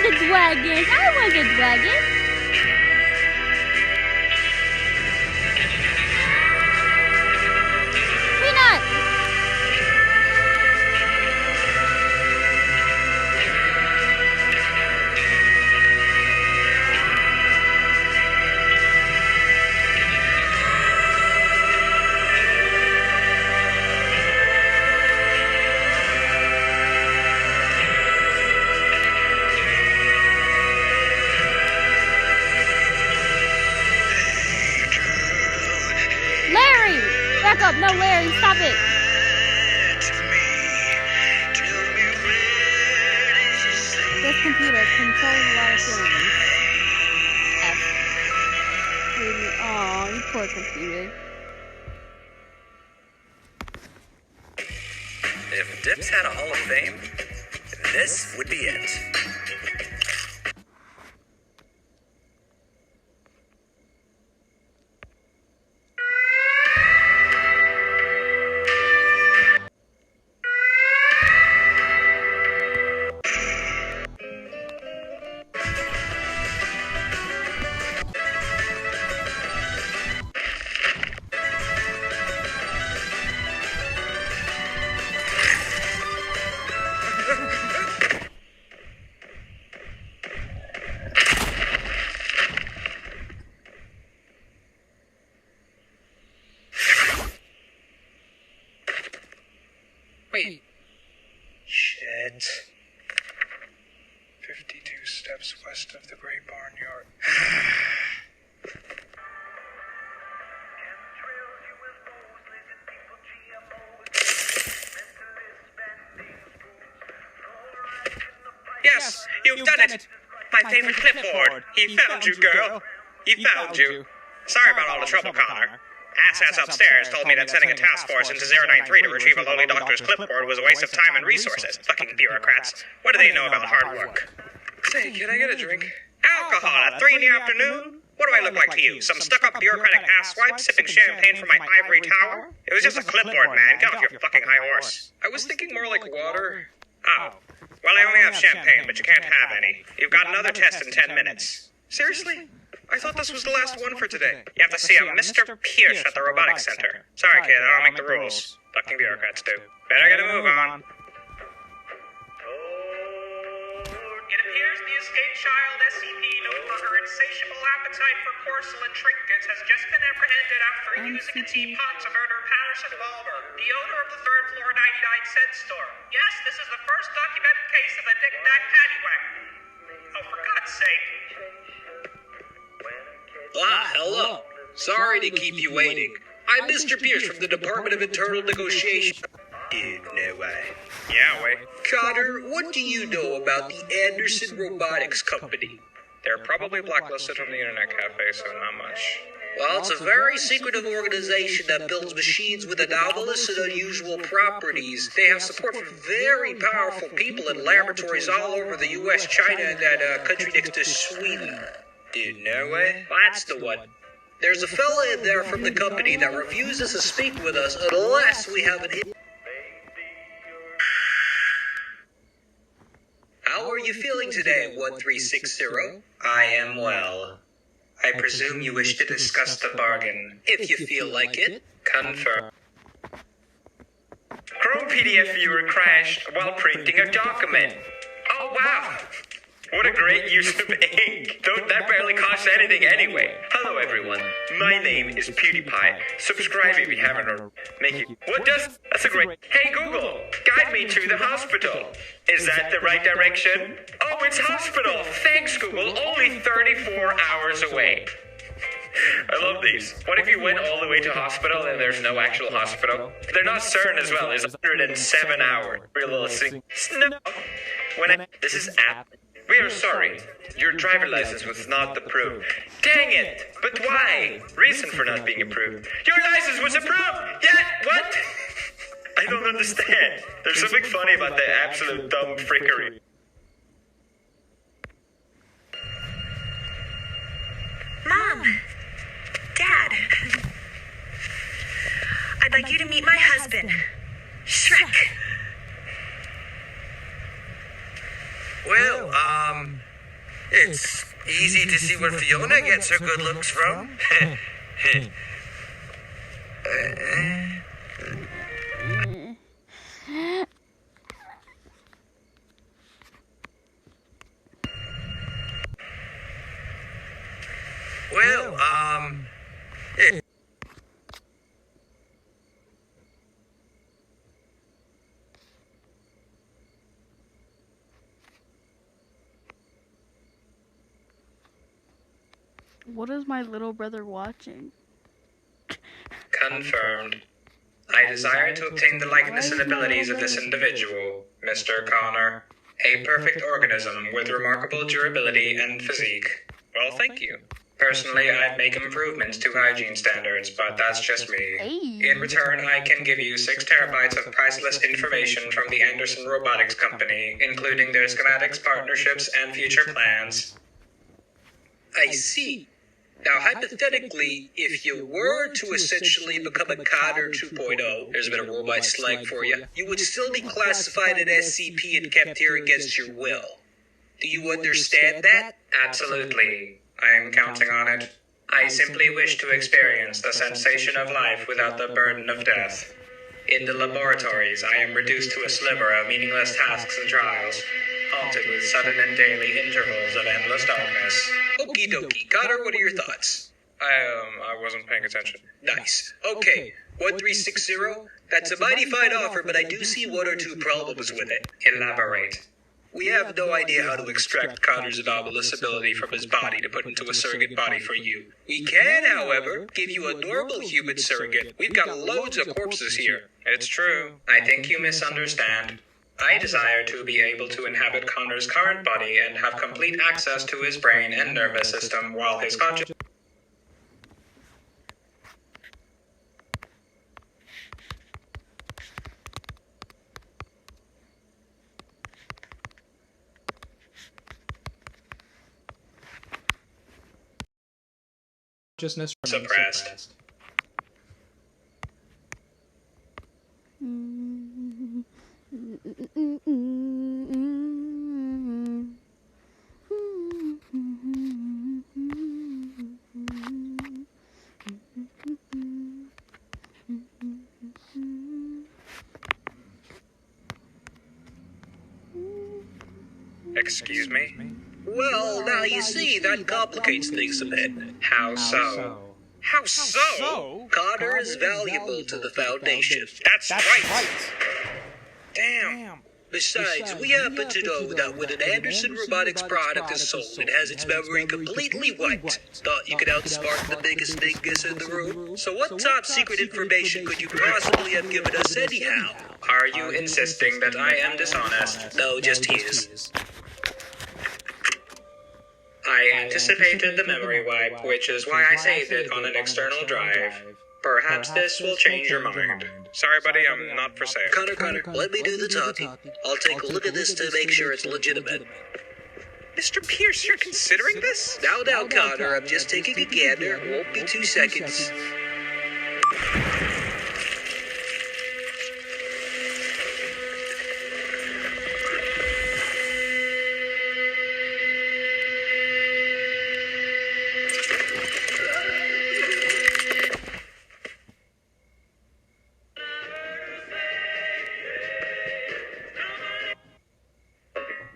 want the dragons. I want the dragons. Why not? Larry! Back up! No, Larry, stop it! This computer controls a lot of feelings. F. Aw, you poor computer. If Dips had a Hall of Fame, this would be it. Wait. Shit. 52 steps west of the Great Barnyard. Yes, you've done it! My favorite clipboard! He found you, girl! He found you! Sorry about all the trouble, Connor. Assets upstairs told me that sending a task force into 093 to retrieve a lowly doctor's clipboard was a waste of time and resources. Fucking bureaucrats. What do they know about hard work? Say, can I get a drink? Alcohol at 3 in the afternoon? What do I look like to you? Some stuck-up bureaucratic asswipe sipping champagne from my ivory tower? It was just a clipboard, man. Get off your fucking high horse. I was thinking more like water. Oh. Well, I only have champagne, but you can't have any. You've got another test in 10 minutes. Seriously? I thought this was the last one for today. You have to see a Mr. Pierce at the robotics center. Sorry, kid, I don't make the rules. Fucking bureaucrats do. Better get a move on. It appears the escaped child SCP known for her insatiable appetite for porcelain trinkets has just been apprehended after using a teapot to murder Patterson Balmer, the owner of the third floor 99-cent store. Yes, this is the first documented case of a dick-dack paddywhack. Oh, for God's sake. Ah, hello. Sorry to keep you waiting. I'm Mr. Pierce from the Department of Internal Negotiation. Dude, no way. Yeah, wait. Connor, what do you know about the Anderson Robotics Company? They're probably blacklisted from the internet cafe, so not much. Well, it's a very secretive organization that builds machines with anomalous and unusual properties. They have support from very powerful people in laboratories all over the US, China, and that country next to Sweden. Dude, no way. That's the one. There's a fella in there from the company that refuses to speak with us unless we have an... How are you feeling today, 1360? I am well. I presume you wish to discuss the bargain. If you feel like it. Confirm. Chrome PDF viewer crashed while printing a document. Oh, wow. What a great use of ink. That barely costs anything anyway. Hello, everyone. My name is PewDiePie. Subscribe if you haven't already. That's a great... Hey, Google, guide me to the hospital. Is that the right direction? Oh, it's hospital. Thanks, Google. Only 34 hours away. I love these. What if you went all the way to hospital and there's no actual hospital? They're not certain as well. There's 107 hours. Real little thing. This is app. We are sorry. Your driver license was not approved. Dang it! But why? Reason for not being approved. Your license was approved! Yeah, what? I don't understand. There's something funny about that absolute dumb frickery. Mom! Dad! I'd like you to meet my husband, Shrek. Well, It's easy to see where Fiona gets her good looks from. Well, What is my little brother watching? Confirmed. I desire to obtain the likeness and abilities of this individual, Mr. Connor. A perfect organism with remarkable durability and physique. Well, thank you. Personally, I'd make improvements to hygiene standards, but that's just me. Hey. In return, I can give you 6 terabytes of priceless information from the Anderson Robotics Company, including their schematics, partnerships, and future plans. I see. Now, hypothetically, if you were to essentially become a Connor 2.0, there's a bit of robot slang for you, you would still be classified an SCP and kept here against your will. Do you understand that? Absolutely. I am counting on it. I simply wish to experience the sensation of life without the burden of death. In the laboratories, I am reduced to a sliver of meaningless tasks and trials, haunted with sudden and daily intervals of endless darkness. Okie dokie. Connor, what are your thoughts? I wasn't paying attention. Nice. Okay. 1360? That's a mighty fine offer, but I do see 1 or 2 problems with it. Elaborate. We have no idea how to extract Connor's anomalous ability from his body to put into a surrogate body for you. We can, however, give you a normal human surrogate. We've got loads of corpses here. It's true. I think you misunderstand. I desire to be able to inhabit Connor's current body and have complete access to his brain and nervous system while his conscious... suppressed. Excuse me? Well, now you see, that complicates things a bit. How so? How so? Connor is valuable to the Foundation. That's right. Damn. Besides, we happen to know that when an Anderson Robotics product is sold, it has its memory completely wiped. Thought you could outsmart the biggest dingus in the room? So what top secret information could you possibly have given us anyhow? Are you insisting that I am dishonest? No, just his. I anticipated the memory wipe, which is why I saved it on an external drive. Perhaps this will change your mind. Sorry, buddy, I'm not for sale. Connor, let me do the talking. I'll take a look at this to make sure it's legitimate. Mr. Pierce, you're considering this? Now, Connor, I'm just taking a gander. Won't be 2 seconds.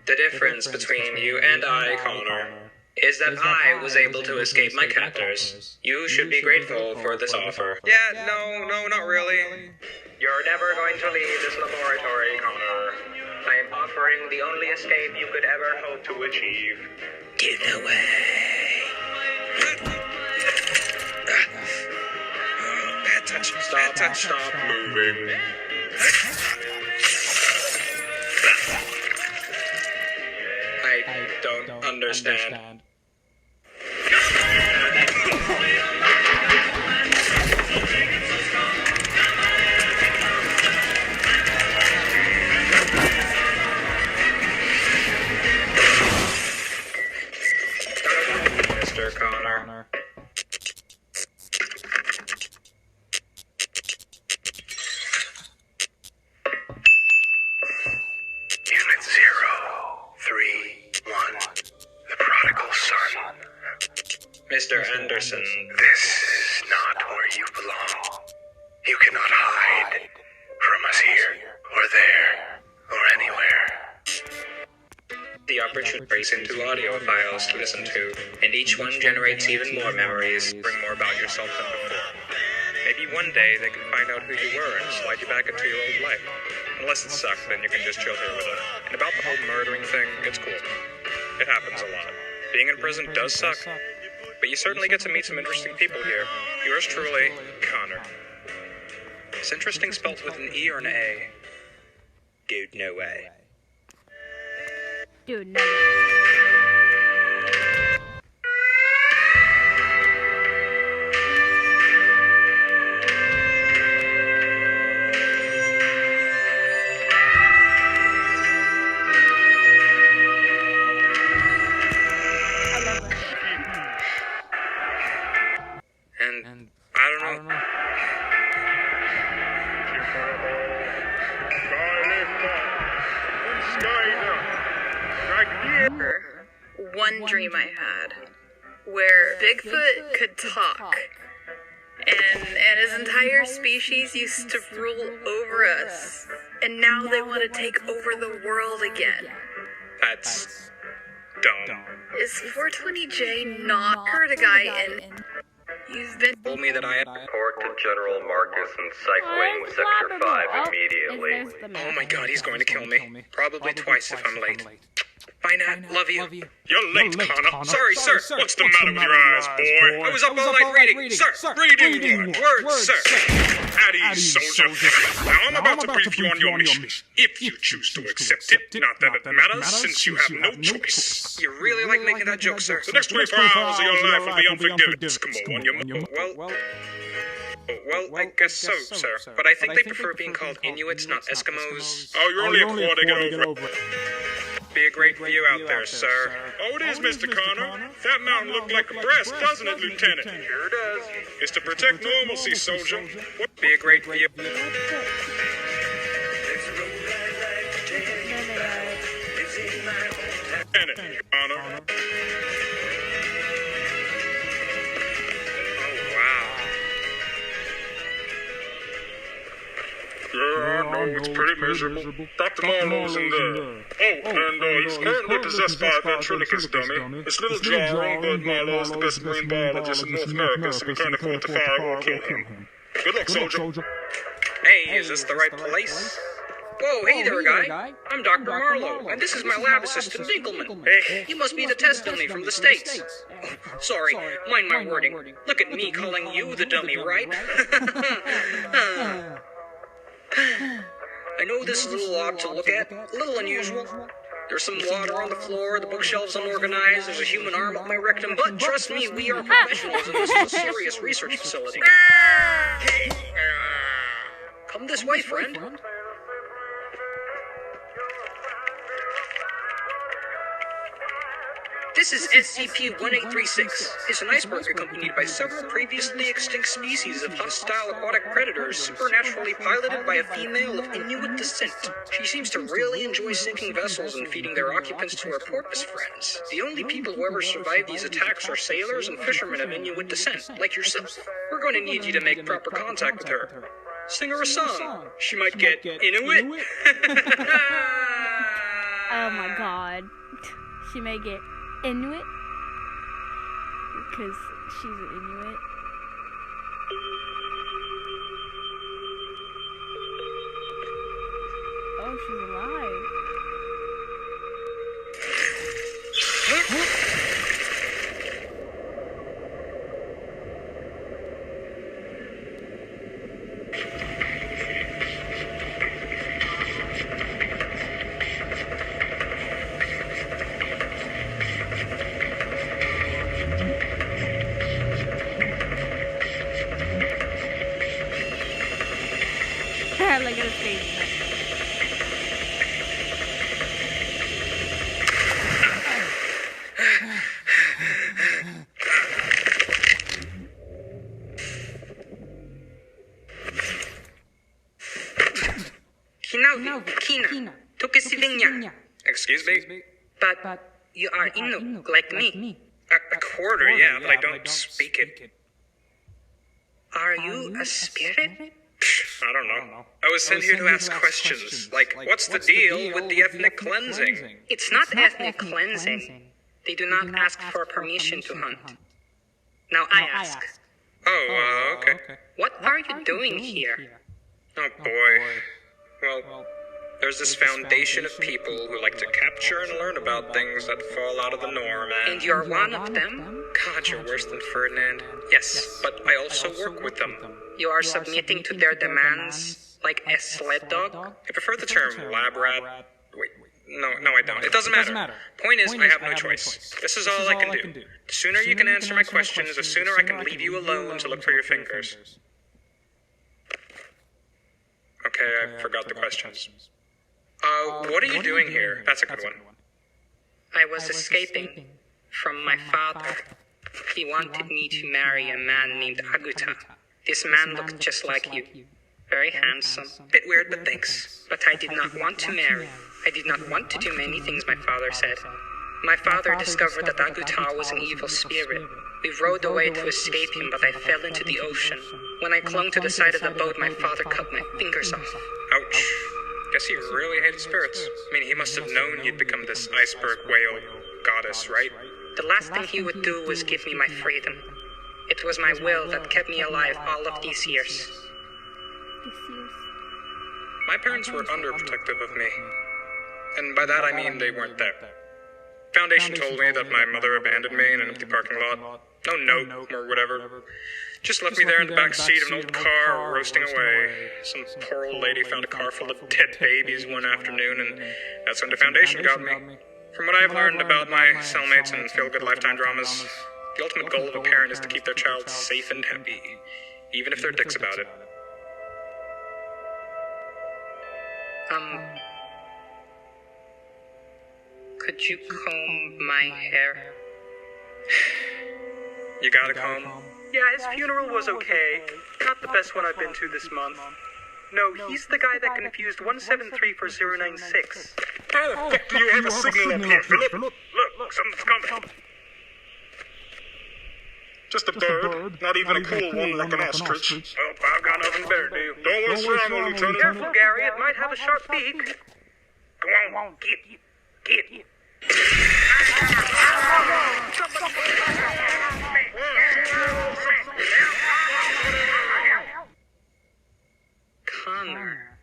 The difference between you and I, Connor, is that I was able to escape my captors. You should be grateful for this offer. Yeah, no, not really. You're never going to leave this laboratory, Connor. I am offering the only escape you could ever hope to achieve. Get away. Bad touch. Bad touch. Stop moving. I don't understand. Mr. Connor. Unit 0, 3, 1. The product Mr. Anderson. This is not where you belong. You cannot hide from us here, or there, or anywhere. The opportunity breaks into audio files to listen to, and each one generates even more memories. Bring more about yourself than before. Maybe one day they can find out who you were and slide you back into your old life. Unless it sucks, then you can just chill here with us. And about the whole murdering thing, it's cool. It happens a lot. Being in prison does suck, but you certainly get to meet some interesting people here. Yours truly, Connor. It's interesting spelt with an E or an A. Dude, no way. Dude, no. And I don't know. One dream I had, where Bigfoot could talk, and his entire species used to rule over us, and now they want to take over the world again. That's dumb. Is 420J not heard a guy and you've been Told me that I had. Report to General Marcus and Psych Wing Sector 5 immediately. Oh my god, he's going to kill me. Probably twice if I'm late. Bye, Nat. Love you. You're late, Connor. Sorry, sir. What's the matter with your eyes, boy? I was up all night reading. Sir, reading words, sir. At ease, soldier. Now I'm about to brief you on your mission. If you choose to accept it, not that it matters, since you have no choice. You really like making that joke, sir. The next 24 hours of your life will be unforgiving. Come on, well, I guess so, sir. But I think they prefer being called Inuits, not Eskimos. Oh, you're only a quarter to get over it. Be a great view out there, sir. Oh, it is, Mr. Connor. That mountain looked like a breast, doesn't it, Lieutenant? Sure does. It's to protect normalcy, soldier. Be a great view. Lieutenant, Connor. Oh, wow. Yeah, I know, it's pretty miserable. Dr. Marlowe's in there. Oh, and he's currently possessed by a ventriloquist dummy. It's a little jarring, but Marlowe's the best marine biologist in North America, so we can't afford to fire or kill him. Good luck, soldier. Hey, is this the right place? Whoa, hey there, guy. I'm Dr. Marlowe, and this is my lab assistant, Dinkelman. Hey, you must be the test dummy from the States. Oh, sorry, mind my wording. Look at me calling you the dummy, right? I know this is a little odd to look at, a little unusual. There's some water on the floor, the bookshelves unorganized, there's a human arm up my rectum, but trust me, we are professionals and this is a serious research facility. Come this way, friend. This is SCP-1836. It's an iceberg accompanied by several previously extinct species of hostile aquatic predators supernaturally piloted by a female of Inuit descent. She seems to really enjoy sinking vessels and feeding their occupants to her porpoise friends. The only people who ever survive these attacks are sailors and fishermen of Inuit descent, like yourself. We're going to need you to make proper contact with her. Sing her a song. She might get Inuit. Oh my god. She may get Inuit? Because she's an Inuit. Oh, she's alive. Look at his face. Kina, Tukisivinya. Excuse me? But you are Inuk, like me. A quarter, yeah, but I don't speak it. Are you a spirit? I don't know. I was sent here to ask questions, like, what's the deal with the ethnic cleansing? It's not ethnic cleansing. They do not ask for permission to hunt. Now I ask, Oh, okay. what are you doing here? Oh boy. Well, there's this foundation of people who like to capture and learn about things that fall out of the norm, And you're one of them? God, you're worse than Ferdinand. Yes, but I also work with them. You are submitting to their demands like a sled dog? I prefer the term lab rat. Wait, no, I don't. It doesn't matter. Point is, I have no choice. This is all I can do. The sooner you can answer my questions, the sooner I can leave you alone to look for your fingers. Okay, I forgot the questions. What are you doing here? That's a good one. I was escaping from my father. He wanted me to marry a man named Aguta. This man looked just like you. Very handsome. Bit weird, but thanks. But I did not want to marry. I did not want to do many things, my father said. My father discovered that Aguta was an evil spirit. We rowed away to escape him, but I fell into the ocean. When I clung to the side of the boat, my father cut my fingers off. Ouch. Guess he really hated spirits. I mean, he must have known you'd become this iceberg whale goddess, right? The last thing he would do was give me my freedom. It was my will that kept me alive all of these years. My parents were underprotective of me. And by that I mean they weren't there. Foundation told me that my mother abandoned me in an empty parking lot. No note or whatever. Just left me there in the back seat of an old car, roasting away. Some poor old lady found a car full of dead babies one afternoon, and that's when the Foundation got me. From what I've learned about my cellmates and feel-good lifetime dramas, the ultimate goal of a parent is to keep their child safe and happy, even if they're dicks about it. Could you comb my hair? You got a comb? Yeah, his funeral was okay. Not the best one I've been to this month. No, he's the guy that confused 173 for 096. How the fuck do you have a signal up here, Philip? Look, something's coming. Just a bird, not even a cool one like an ostrich. Oh, I've got nothing better to do. Don't waste your ammo, Lieutenant. Careful, Gary, it might have a sharp beak. Go on, get. Connor.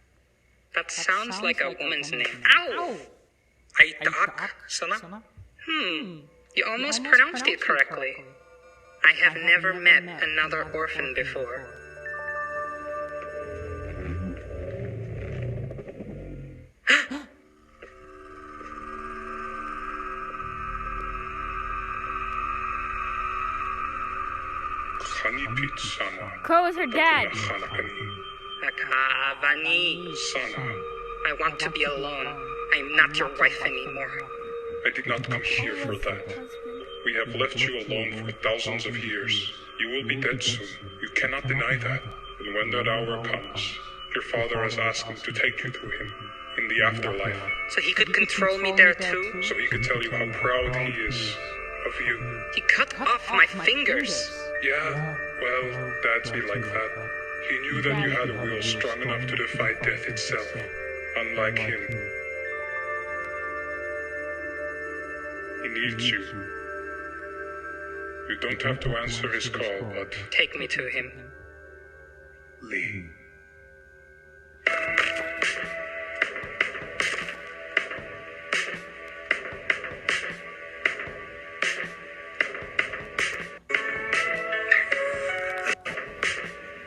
That sounds like a woman's name. Ow! Aitak, Sana? You almost pronounced it correctly. I have never met another orphan before. Crow is her dad. Akavani. Sana, I want to be alone. I am not your wife anymore. I did not come here for that. We have left you alone for thousands of years. You will be dead soon. You cannot deny that. And when that hour comes, your father has asked me to take you to him in the afterlife. So he could control me there too? So he could tell you how proud he is of you. He cut off my fingers. Yeah, well, dads be like that. He knew that you had a will strong enough to defy death itself, unlike him. He needs you. You don't have to answer his call, but Take me to him. Lee.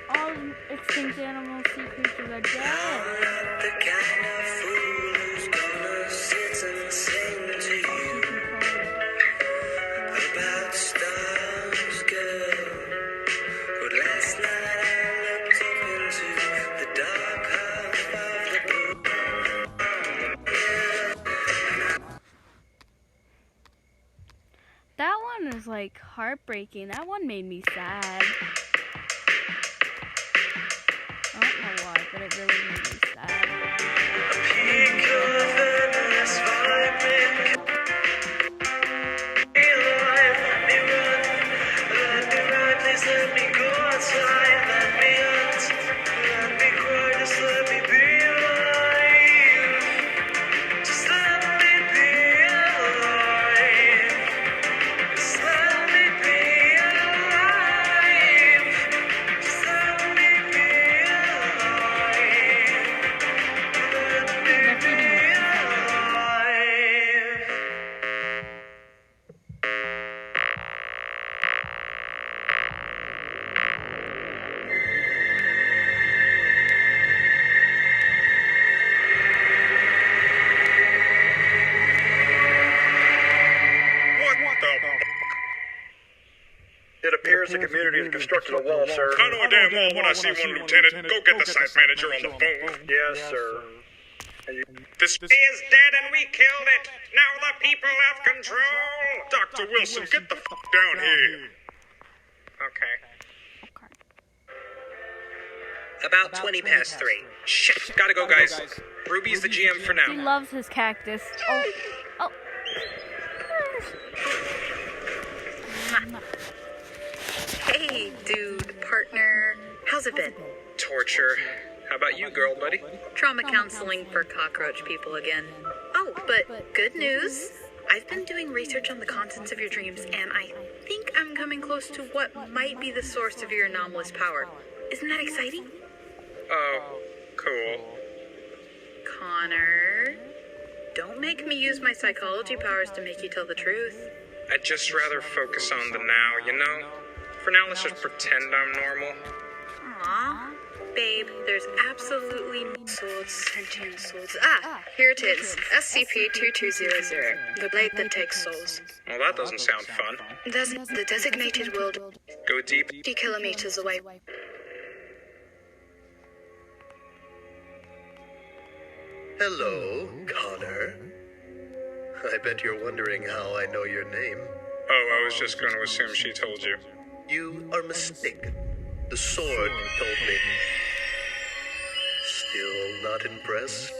All extinct animal sea creatures are dead. The kind of fool who's gonna sit and sing to you about stars, girl. But last night I looked up into the dark half of the That one is like heartbreaking. That one made me sad. I don't know why, but it really made me sad. peak of endless vibrant life. repairs the community and constructed a wall, sir. I know a damn well when I see one, Lieutenant. Go get the site manager on the phone. Yes, sir. This Is dead and we killed it. Now the people have control. Dr. Wilson, get the fuck down here. Okay. About 20 past 3. Shit, gotta go, guys. Ruby's the GM for He now. loves his cactus. Oh. Oh. Hey, dude, partner. How's it been? Torture. How about you, girl, buddy? Trauma counseling for cockroach people again. Oh, but good news. I've been doing research on the contents of your dreams, and I think I'm coming close to what might be the source of your anomalous power. Isn't that exciting? Oh, cool. Connor, don't make me use my psychology powers to make you tell the truth. I'd just rather focus on the now, you know? For now, let's just pretend I'm normal. Aw. Babe, there's absolutely no swords, sentient swords. Ah, here it is. SCP-2200, the blade that takes souls. Well, that doesn't sound fun. The designated world Go deep. 50 kilometers away. Hello, Connor. I bet you're wondering how I know your name. Oh, I was just going to assume she told you. You are mistaken. The sword told me. Still not impressed?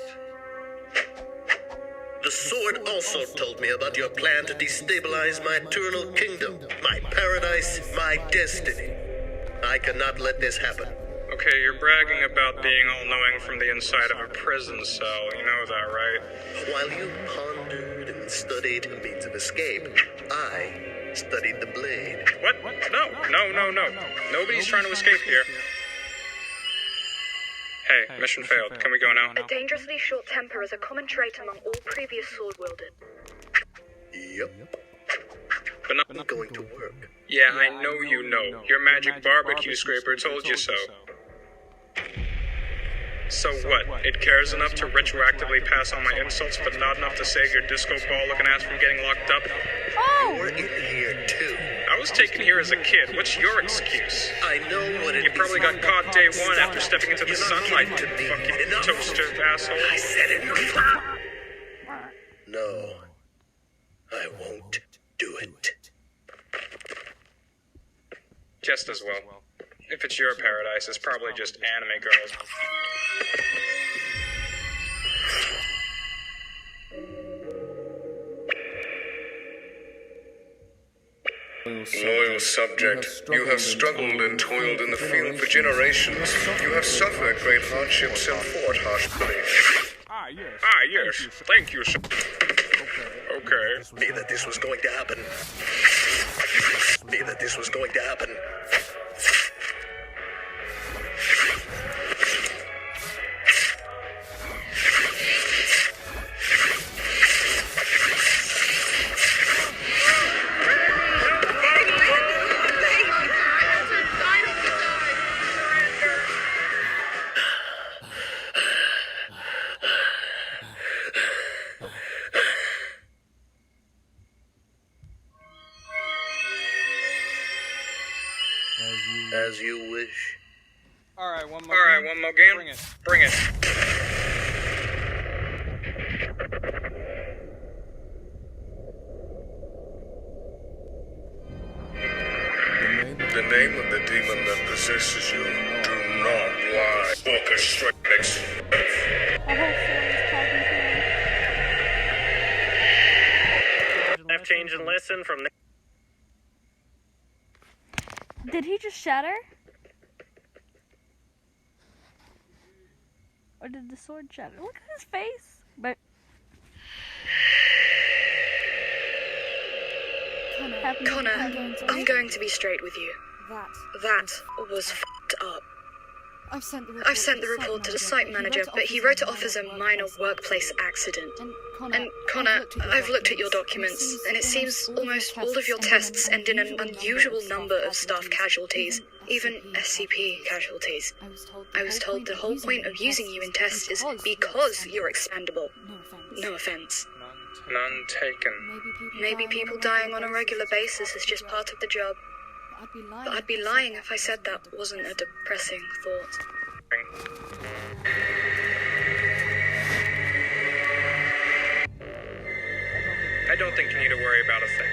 The sword also told me about your plan to destabilize my eternal kingdom, my paradise, my destiny. I cannot let this happen. Okay, you're bragging about being all-knowing from the inside of a prison cell. You know that, right? While you pondered and studied a means of escape, I studied the blade. What? No. Nobody's trying to escape here. Hey, mission failed. Can we go now? A dangerously short temper is a common trait among all previous sword wielders. Yep, But not going to work. Yeah, I know you know. Your magic barbecue scraper told you so. So what? It cares enough to retroactively pass on my insults, but not enough to save your disco ball-looking ass from getting locked up? You're in here too. I was taken here as a kid. What's your excuse? I know what it You probably got caught day one after stepping into the You're not sunlight, getting to you me. fucking Enough. toaster asshole. I said it. No, I won't do it. Just as well. If it's your paradise, it's probably just anime girls. Loyal subject, you have struggled and toiled in the field for generations. You have suffered great hardships and fought harsh belief. Ah, yes. Thank you, sir. Okay. Me that this was going to happen. Me that this was going to happen. As you wish. Alright, one more game. Bring it. The name of the demon that possesses you, do not lie. Orchestrate next. Have change and listen from the... Did he just shatter? Or did the sword shatter? Look at his face. But Connor, I'm going to be straight with you. That was f***ed up. I've sent the report to the site manager, but he wrote it off as a minor workplace accident. And Connor, I've looked at your documents, and it seems almost all of your tests end in an unusual number of staff casualties, even SCP casualties. I was told the whole point of using you in tests is because you're expendable. No offense. None taken. Maybe people dying on a regular basis is just part of the job. But I'd be lying if I said that wasn't a depressing thought. I don't think you need to worry about a thing.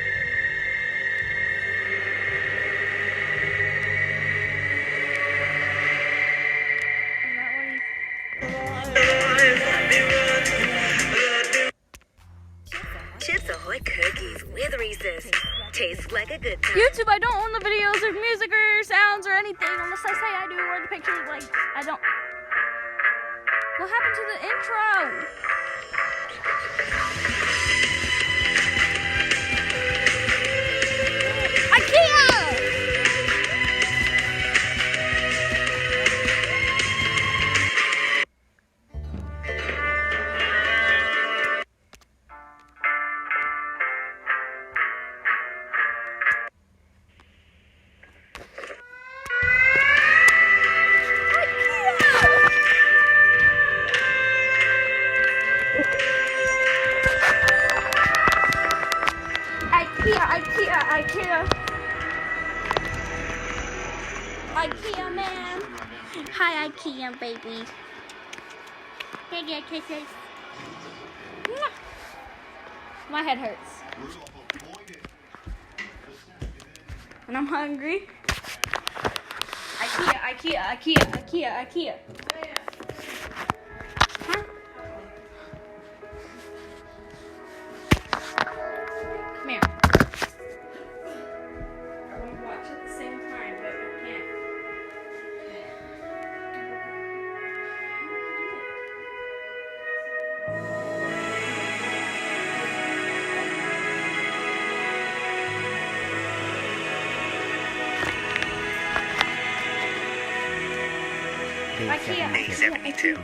Chips Ahoy cookies with Reese's. Tastes like a good time. YouTube, I don't own the videos or music or sounds or anything unless I say I do, or the pictures, like, I don't. What happened to the intro? IKEA, man. Hi, IKEA, baby. Hey, dear kisses. My head hurts. And I'm hungry. IKEA. Huh? Come here. I want to watch at the same time, but I can't. Day 72.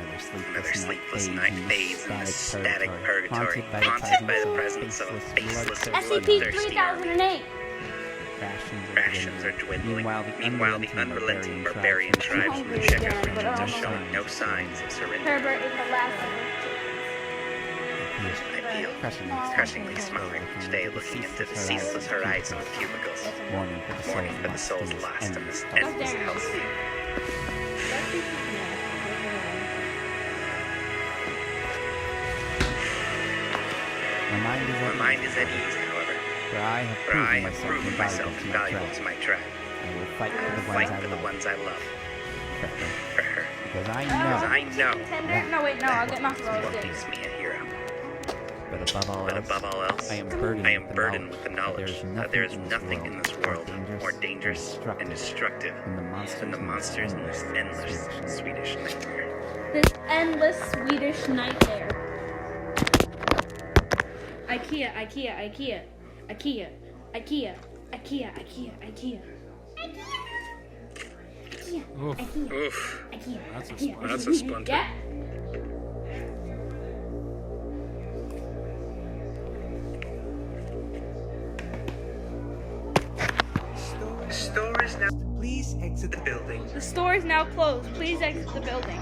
Another sleepless night fades in the static purgatory, haunted by the presence of a faceless, bloodthirsty army. 3008. Rations are dwindling. Meanwhile, the unrelenting barbarian tribes in the checkered regions are showing no signs of surrender. Herbert is the last of I feel crushingly smothered each day looking into the ceaseless horizon of cubicles. Mourning for the souls lost in this endless hellscape. My mind is at ease, however, for I have proven myself invaluable to my tribe. I will fight for the ones I love. For her. Because I know No, I'll get my what makes me a hero. But above all else, I am burdened with the knowledge that there is nothing in this world more dangerous and destructive than the monsters in this endless Swedish nightmare. This endless Swedish nightmare. IKEA. Oof. That's a splinter. Yeah. The store is now. Please exit the building. The store is now closed. Please exit the building.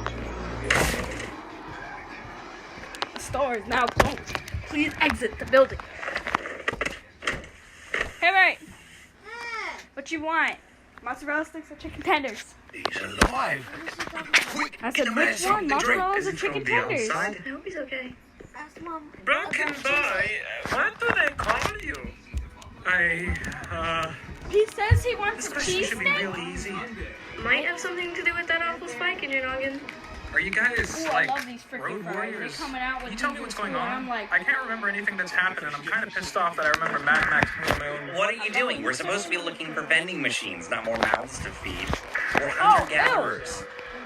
The store is now closed. Please exit the building. Hey, right. What you want? Mozzarella sticks or chicken tenders? He's alive. Quick, I said, which one? Mozzarella or chicken tenders? I hope he's okay. Broken boy, what do they call you? He says he wants This a question cheese should be steak. real easy. Might have something to do with that awful spike in your noggin. Are you guys, Ooh, I like, love these freaking road fries. warriors? They coming out with Can you tell me these what's going too, and on? I'm like, I can't remember anything that's happened, and I'm kind of pissed off that I remember Mad Max moving my own. What are you doing? We're supposed to be looking for vending machines, not more mouths to feed. We're hunter-gatherers.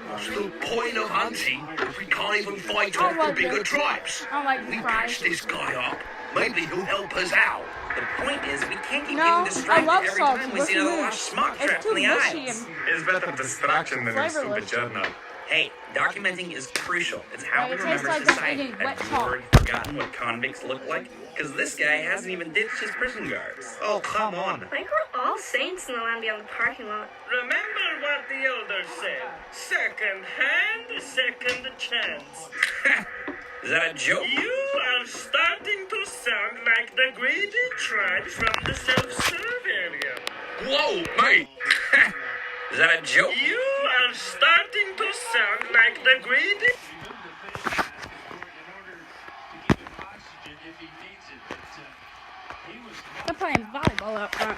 What's the point of hunting if we can't even fight I off the like bigger this. tribes? I like We the catch fries. this guy up. Maybe he'll help us out. The point is, we can't keep No, getting I distracted love every salt. time we What's see the another move? lush smock It's trap too in the mushy eyes. and It's better distraction than a flavorless. stupid journal. Hey, documenting is crucial. It's how we It tastes remember like I'm society. eating wet Have you chalk. already forgotten what convicts look like? Because this guy hasn't even ditched his prison guards. Oh, come on. I think we're all saints in the land beyond the parking lot. Remember what the elders said. Second hand, second chance. Is that a joke? You are starting to sound like the greedy tribe from the self-serve area. Whoa, mate! Is that a joke? You are starting to sound like the greedy. They're playing volleyball out front.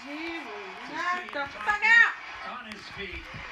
He will knock the fuck out on his feet.